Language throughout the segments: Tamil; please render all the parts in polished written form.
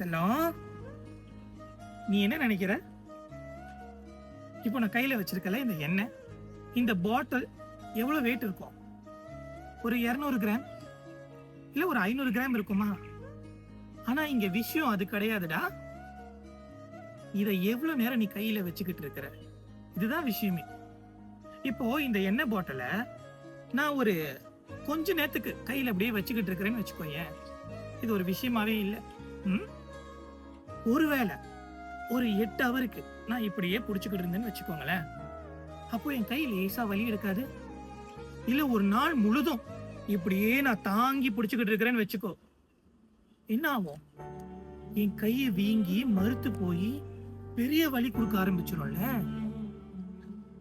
செல்லம், நீ என்ன நினைக்கிற? இப்போ நான் கையில வச்சிருக்கல இந்த எண்ணெய், இந்த பாட்டில் எவ்வளவு வெயிட் இருக்கும்? ஒரு 200 கிராம் இல்ல ஒரு 500 கிராம் இருக்குமா? ஆனா இங்க விஷயம் அது கிடையாதுடா. இதை எவ்வளவு நேரம் நீ கையில வச்சுக்கிட்டு இருக்கிற, இதுதான் விஷயமே. இப்போ இந்த எண்ணெய் பாட்டில நான் ஒரு கொஞ்ச நேரத்துக்கு கையில அப்படியே வச்சுக்கிட்டு இருக்கிறேன்னு வச்சுக்கோயேன், இது ஒரு விஷயமாவே இல்லை. ஒருவேளை ஒரு 8 ஹவருக்கு நான் இப்படியே புடிச்சுக்கிட்டு இருந்தேன்னு வச்சுக்கோங்களேன், அப்போ என் கை லேசா வலி எடுக்காது? இல்ல ஒரு நாள் முழுதும் இப்படியே நான் தாங்கி பிடிச்சுக்கிட்டு இருக்கிறேன்னு வச்சுக்கோ, என்ன ஆகும்? என் கையை வீங்கி மறுத்து போய் பெரிய வலி கொடுக்க ஆரம்பிச்சிடும்ல.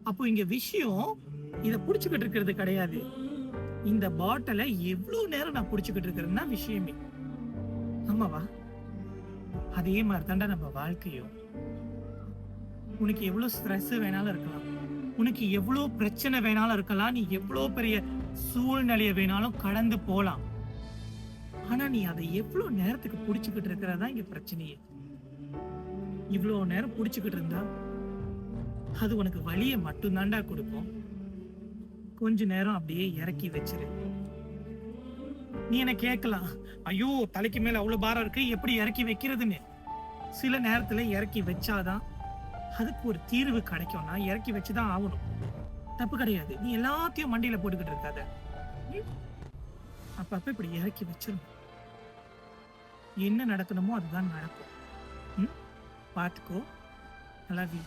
அப்போ இங்க விஷயம் இத புடிச்சுக்கிட்டு இருக்கிறது கிடையாது, இந்த பாட்டிலை எவ்வளவு நேரம் நான் புடிச்சுக்கிட்டு இருக்கிறேன்னா விஷயமே. ஆமாவா? அதே மாதிரி தாண்டா நம்ம வாழ்க்கையும். உனக்கு எவ்வளவு ஸ்ட்ரெஸ் வேணாலும் இருக்கலாம், உனக்கு எவ்வளவு பிரச்சனை வேணாலும் இருக்கலாம், நீ எவ்வளவு பெரிய சூழ்நிலையை வேணாலும் கடந்து போலாம். ஆனா நீ அதை எவ்வளவு நேரத்துக்கு புடிச்சுக்கிட்டு இருக்கிறதா இங்க பிரச்சனையே. இவ்வளவு நேரம் புடிச்சுக்கிட்டு இருந்தா அது உனக்கு வலியை மட்டும்தான்டா கொடுக்கும். கொஞ்ச நேரம் அப்படியே இறக்கி வச்சிரு. நீ என்ன கேட்கலாம், ஐயோ தலைக்கு மேல அவ்வளவு பாரம் இருக்கு, எப்படி இறக்கி வைக்கிறதுன்னு. சில நேரத்துல இறக்கி வச்சாதான் அதுக்கு ஒரு தீர்வு கிடைக்கும்னா இறக்கி வச்சுதான் ஆகணும். தப்பு கிடையாது, நீ எல்லாத்தையும் மண்டியில போட்டுக்கிட்டு இருக்காத. அப்பப்ப இப்படி இறக்கி வச்சிருந்த என்ன நடக்கணுமோ அதுதான் நடக்கும். பார்த்துக்கோ. I love you.